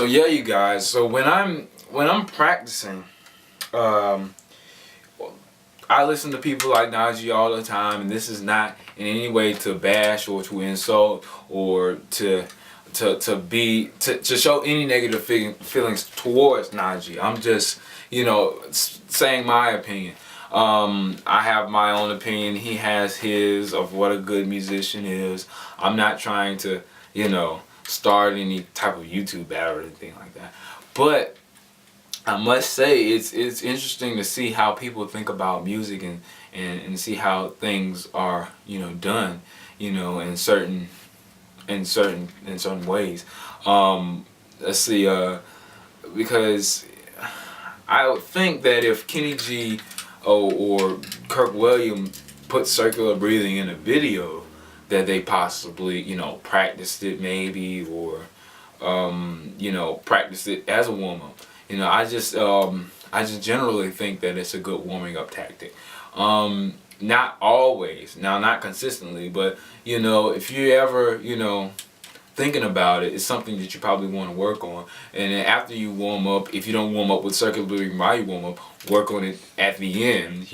So yeah, you guys. So when I'm practicing, um, I listen to people like Najee all the time, and this is not in any way to bash or to insult or to show any negative feelings towards Najee. I'm just saying my opinion. I have my own opinion. He has his of what a good musician is. I'm not trying to start any type of YouTube battle or anything like that, but I must say it's interesting to see how people think about music and see how things are done in certain ways. Let's see, because I would think that if Kenny G or Kirk Williams put circular breathing in a video, that they possibly practiced it maybe, or practiced it as a warm up. I just generally think that it's a good warming up tactic. Not always, now not consistently, but if you ever thinking about it, it's something that you probably want to work on. And then after you warm up, if you don't warm up with circular breathing while you warm up, work on it at the end.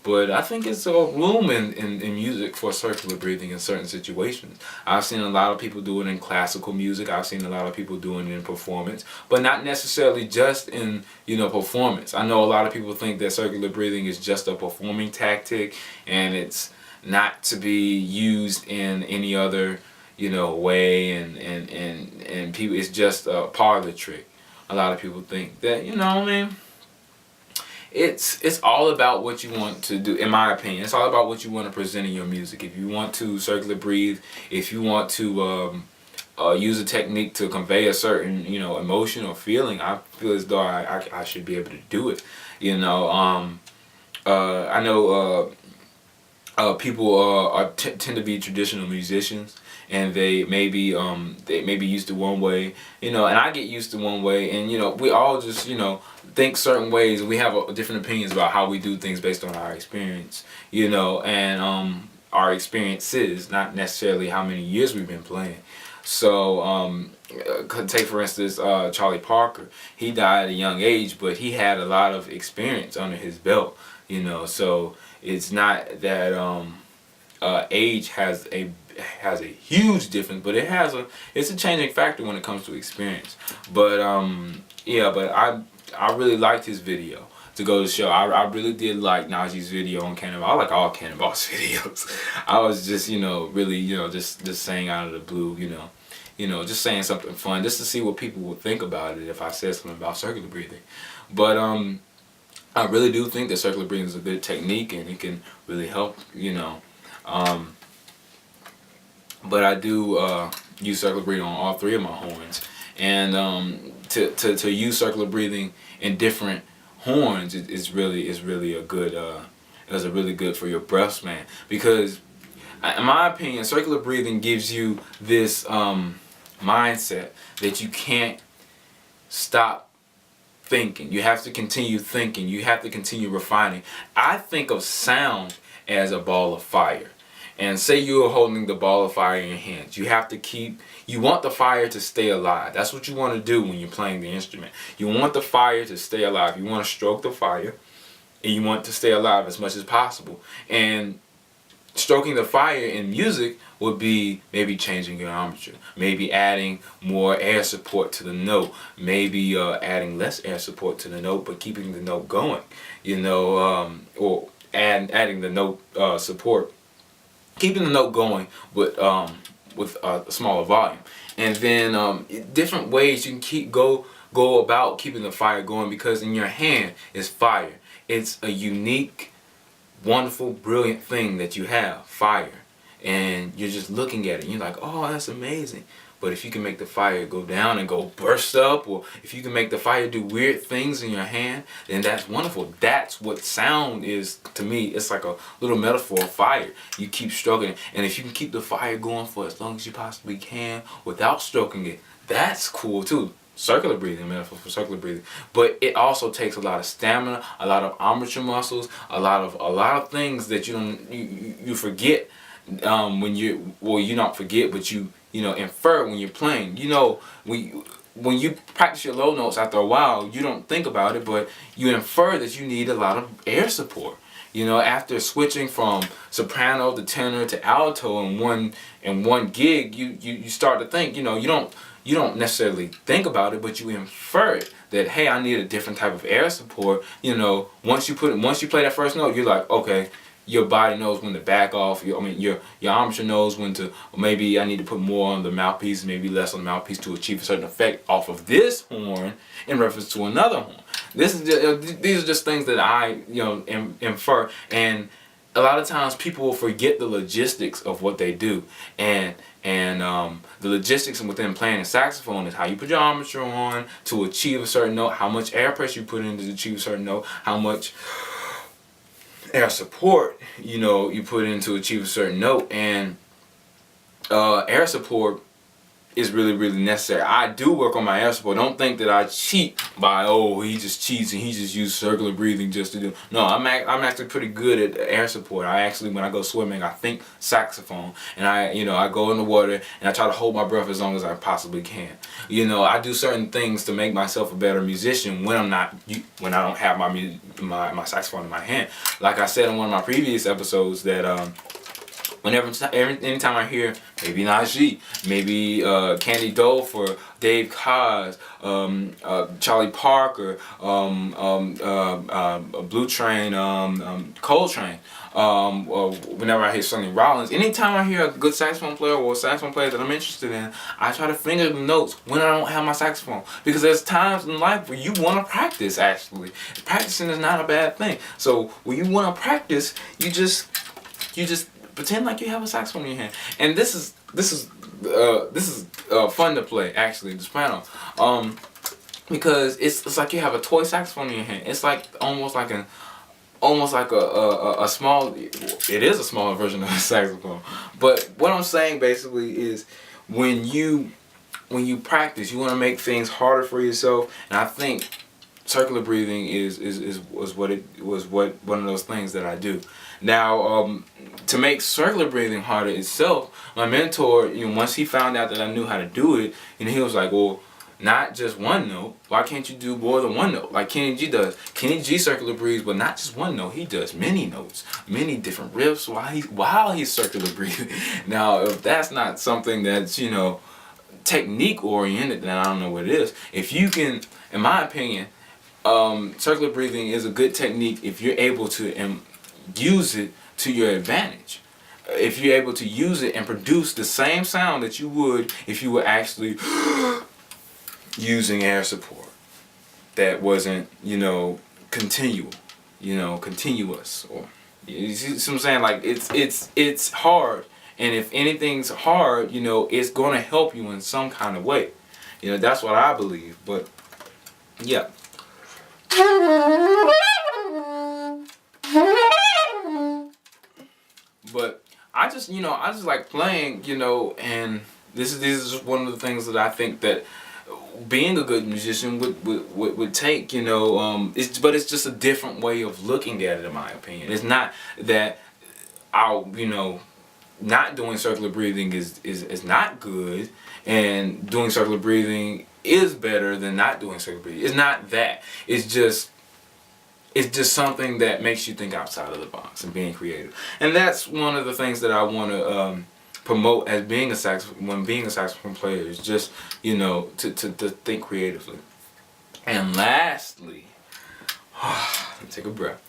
But I think it's a room in music for circular breathing in certain situations. I've seen a lot of people do it in classical music. I've seen a lot of people doing it in performance, but not necessarily just in performance. I know a lot of people think that circular breathing is just a performing tactic and it's not to be used in any other way, and people, it's just a part of the trick. A lot of people think that it's all about what you want to do. In my opinion, it's all about what you want to present in your music. If you want to circular breathe, if you want to use a technique to convey a certain emotion or feeling, I feel as though I should be able to do it. I know people tend to be traditional musicians, and they maybe used to one way, and I get used to one way, and we all just think certain ways, and we have different opinions about how we do things based on our experience, and our experiences, not necessarily how many years we've been playing. So take for instance Charlie Parker. He died at a young age, but he had a lot of experience under his belt, so it's not that age has a huge difference, but it's a changing factor when it comes to experience. But I really liked his video. To go to show, I really did like Najee's video on Cannonball. I like all Cannonball's videos. I was just really just saying out of the blue, just saying something fun, just to see what people would think about it if I said something about circular breathing. But I really do think that circular breathing is a good technique, and it can really help, but I do use circular breathing on all three of my horns, and to use circular breathing in different horns is really a good is really good for your breath span, because in my opinion circular breathing gives you this mindset that you can't stop thinking. You have to continue thinking. You have to continue refining. I think of sound as a ball of fire. And say you're holding the ball of fire in your hands. You want the fire to stay alive. That's what you want to do when you're playing the instrument. You want the fire to stay alive. You want to stroke the fire, and you want it to stay alive as much as possible. And stroking the fire in music would be maybe changing your armature, maybe adding more air support to the note, maybe adding less air support to the note, but keeping the note going, or adding the note support, keeping the note going with a smaller volume. And then different ways you can go about keeping the fire going, because in your hand is fire. It's a unique, wonderful, brilliant thing that you have, fire, and you're just looking at it and you're like, oh, that's amazing. But if you can make the fire go down and go burst up, or if you can make the fire do weird things in your hand, then that's wonderful. That's what sound is to me. It's like a little metaphor of fire. You keep stroking it, and if you can keep the fire going for as long as you possibly can without stroking it, that's cool too. Circular breathing, metaphor for circular breathing. But it also takes a lot of stamina, a lot of armature muscles, a lot of things that you forget when you don't forget, but you infer when you're playing. when you practice your low notes after a while, you don't think about it, but you infer that you need a lot of air support. You know, after switching from soprano to tenor to alto in one gig, you start to think, you know, you don't necessarily think about it, but you infer it that, hey, I need a different type of air support. You know, once you play that first note, you're like, okay, your body knows when to back off. Your armature knows when to, maybe I need to put more on the mouthpiece, maybe less on the mouthpiece to achieve a certain effect off of this horn in reference to another horn. These are just things that I infer, and a lot of times people will forget the logistics of what they do, and the logistics within playing a saxophone is how you put your armature on to achieve a certain note, how much air pressure you put in to achieve a certain note, how much air support you put in to achieve a certain note, and air support is really, really necessary. I do work on my air support. Don't think that I cheat by, oh, he just cheats and he just uses circular breathing just to do. No, I'm actually pretty good at air support. I actually, when I go swimming, I think saxophone, and I go in the water and I try to hold my breath as long as I possibly can. I do certain things to make myself a better musician when I don't have my saxophone in my hand. Like I said in one of my previous episodes that anytime I hear maybe Najee, maybe Candy Dolph or Dave Koz, Charlie Parker, Blue Train, Coltrane, whenever I hear Sonny Rollins, anytime I hear a good saxophone player or a saxophone player that I'm interested in, I try to finger the notes when I don't have my saxophone, because there's times in life where you want to practice. Actually, practicing is not a bad thing. So when you want to practice, you just pretend like you have a saxophone in your hand, and this is fun to play, actually, the soprano, because it's like you have a toy saxophone in your hand. It's like almost like a small. It is a smaller version of a saxophone. But what I'm saying basically is, when you practice, you want to make things harder for yourself, and I think circular breathing was one of those things that I do. Now, to make circular breathing harder itself, my mentor, once he found out that I knew how to do it, he was like, well, not just one note. Why can't you do more than one note like Kenny G does? Kenny G circular breathes, but not just one note. He does many notes, many different riffs while he's circular breathing. Now, if that's not something that's technique oriented, then I don't know what it is. If you can, in my opinion, circular breathing is a good technique if you're able to use it to your advantage. If you're able to use it and produce the same sound that you would if you were actually using air support that wasn't, continuous, or you see what I'm saying? Like it's hard, and if anything's hard, it's gonna help you in some kind of way. That's what I believe. But yeah. But I just like playing, and this is just one of the things that I think that being a good musician would take, but it's just a different way of looking at it, in my opinion. It's not that not doing circular breathing is not good, and doing circular breathing is better than not doing circular breathing. It's not that. It's just something that makes you think outside of the box and being creative. And that's one of the things that I want to promote as being a saxophone player, is just, to think creatively. And lastly, let me take a breath.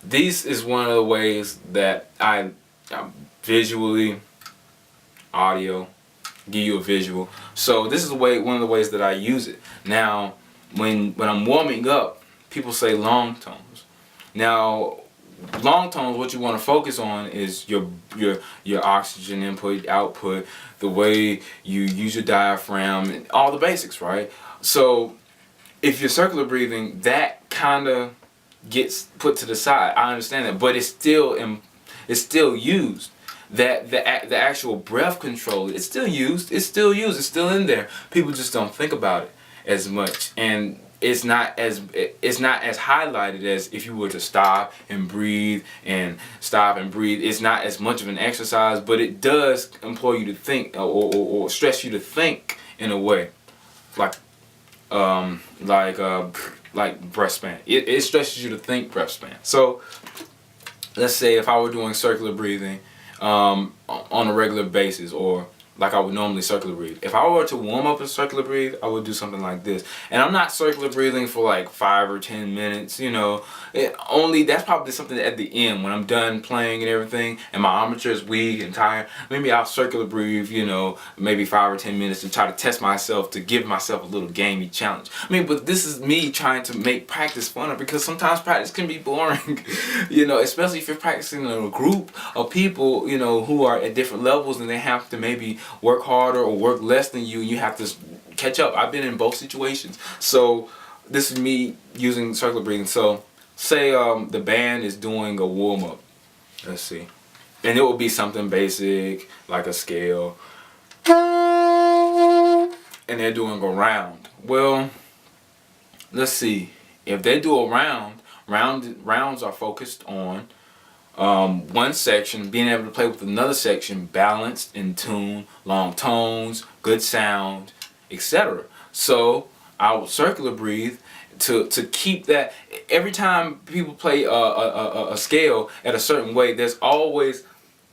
This is one of the ways that I visually, audio, give you a visual. So this is one of the ways that I use it. Now, when I'm warming up, people say long tones. Now, long tones, what you want to focus on is your oxygen input, output, the way you use your diaphragm, and all the basics, right? So if you're circular breathing, that kind of gets put to the side. I understand that, but it's still used. That the actual breath control, it's still used. It's still in there. People just don't think about it as much, and it's not as highlighted as if you were to stop and breathe and stop and breathe. It's not as much of an exercise, but it does employ you to think, or stress you to think in a way. like um, like uh, like breath span. It stretches you to think breath span. So let's say if I were doing circular breathing on a regular basis, or like I would normally circular breathe. If I were to warm up and circular breathe, I would do something like this. And I'm not circular breathing for like 5 or 10 minutes, you know. That's probably something at the end when I'm done playing and everything and my armature is weak and tired. Maybe I'll circular breathe, you know, maybe 5 or 10 minutes to try to test myself, to give myself a little gamey challenge. I mean, but this is me trying to make practice funner, because sometimes practice can be boring, you know, especially if you're practicing in a group of people, you know, who are at different levels and they have to maybe work harder or work less than you, and you have to catch up. I've been in both situations. So this is me using circular breathing. So say the band is doing a warm up. Let's see. And it will be something basic like a scale. And they're doing a round. Well, let's see. If they do a rounds are focused on one section, being able to play with another section, balanced, in tune, long tones, good sound, etc. So I will circular breathe to keep that. Every time people play a scale at a certain way, there's always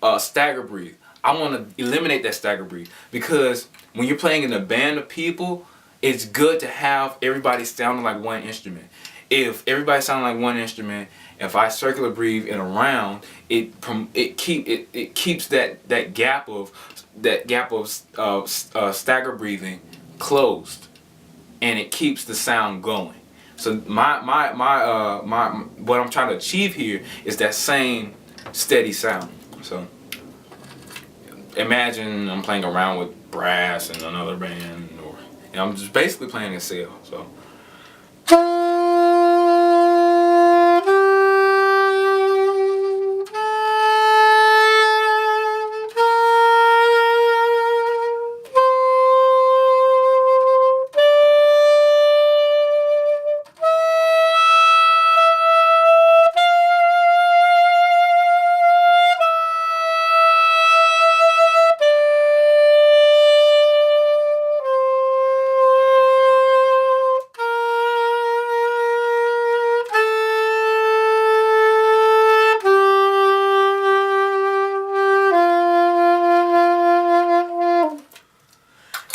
a stagger breathe. I want to eliminate that stagger breathe, because when you're playing in a band of people, it's good to have everybody sounding like one instrument. If everybody sounding like one instrument, if I circular breathe in a round, it keeps that gap of stagger breathing closed, and it keeps the sound going. So what I'm trying to achieve here is that same steady sound. So imagine I'm playing around with brass and another band, and I'm just basically playing a scale. So.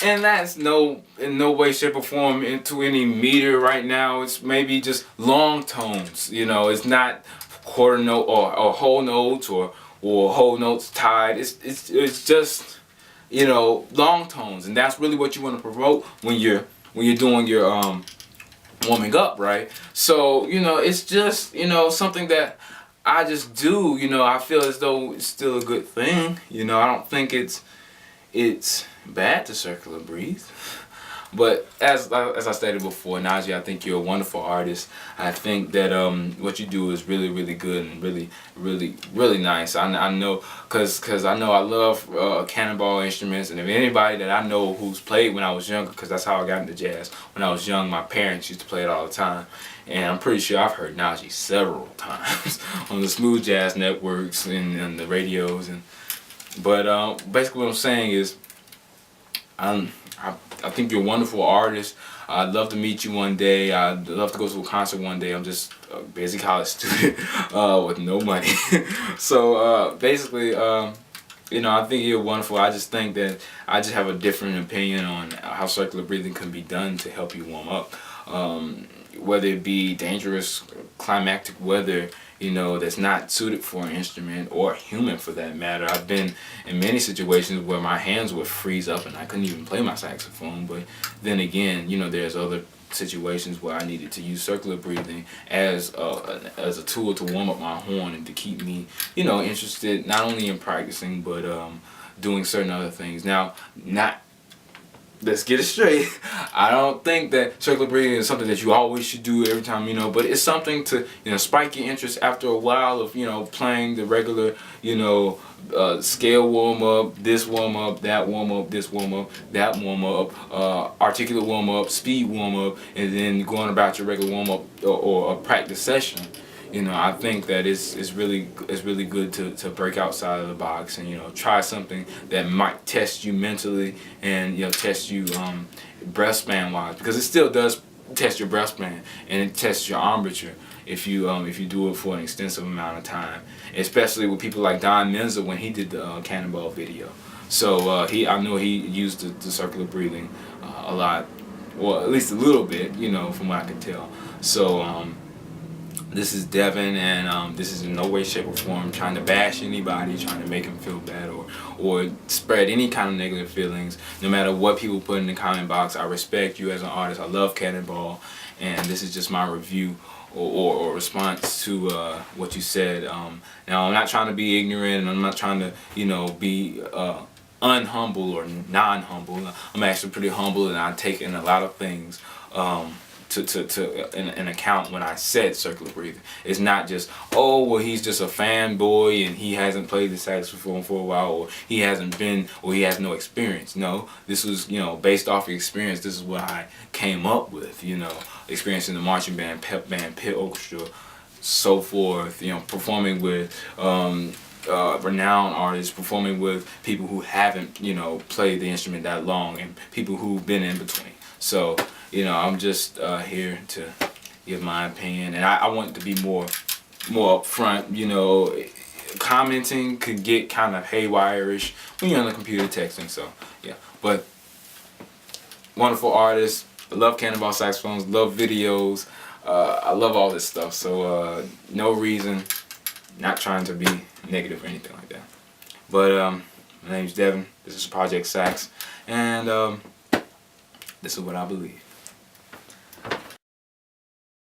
And that's in no way, shape, or form into any meter right now. It's maybe just long tones. You know, it's not quarter note or whole notes or whole notes tied. It's just, you know, long tones, and that's really what you want to promote when you're doing your warming up, right? So, you know, it's just, you know, something that I just do. You know, I feel as though it's still a good thing. You know, I don't think it's bad to circular breathe. But as I stated before, Najee, I think you're a wonderful artist. I think that what you do is really, really good and really, really, really nice. I know, cause I know I love cannonball instruments, and if anybody that I know who's played when I was younger, cause that's how I got into jazz. When I was young, my parents used to play it all the time, and I'm pretty sure I've heard Najee several times on the smooth jazz networks and the radios. But basically what I'm saying is, I think you're a wonderful artist. I'd love to meet you one day. I'd love to go to a concert one day. I'm just a busy college student with no money. So basically, you know, I think you're wonderful. I just think that I just have a different opinion on how circular breathing can be done to help you warm up. Whether it be dangerous climactic weather, you know, that's not suited for an instrument or a human for that matter. I've been in many situations where my hands would freeze up and I couldn't even play my saxophone. But then again, you know, there's other situations where I needed to use circular breathing as a tool to warm up my horn and to keep me, you know, interested not only in practicing but doing certain other things. Now, let's get it straight. I don't think that circular breathing is something that you always should do every time, you know, but it's something to, you know, spike your interest after a while of, you know, playing the regular, you know, scale warm up, this warm up, that warm up, this warm up, that warm up, articulate warm up, speed warm up, and then going about your regular warm up or a practice session. You know, I think that it's really good to break outside of the box and, you know, try something that might test you mentally and, you know, test you breath span wise, because it still does test your breath span and it tests your embouchure if you do it for an extensive amount of time, especially with people like Don Menza when he did the cannonball video. So I know he used the circular breathing a lot, or at least a little bit, you know, from what I could tell. So this is Devin, and this is in no way, shape, or form trying to bash anybody, trying to make them feel bad, or spread any kind of negative feelings. No matter what people put in the comment box, I respect you as an artist. I love Cannonball, and this is just my review or response to what you said. Now, I'm not trying to be ignorant, and I'm not trying to, you know, be unhumble or non-humble. I'm actually pretty humble, and I take in a lot of things in account when I said circular breathing. It's not just, oh, well, he's just a fanboy and he hasn't played the saxophone for a while, or he hasn't been, or he has no experience. No, this was, you know, based off of experience. This is what I came up with, you know, experience in the marching band, pep band, pit orchestra, so forth, you know, performing with renowned artists, performing with people who haven't, you know, played the instrument that long, and people who've been in between. So, you know, I'm just here to give my opinion, and I want to be more upfront. You know, commenting could get kind of haywire-ish when you're on the computer texting. So yeah, but wonderful artists. I love Cannonball saxophones. Love videos. I love all this stuff. So no reason, not trying to be negative or anything like that. But my name's Devin. This is Project Sax, and this is what I believe.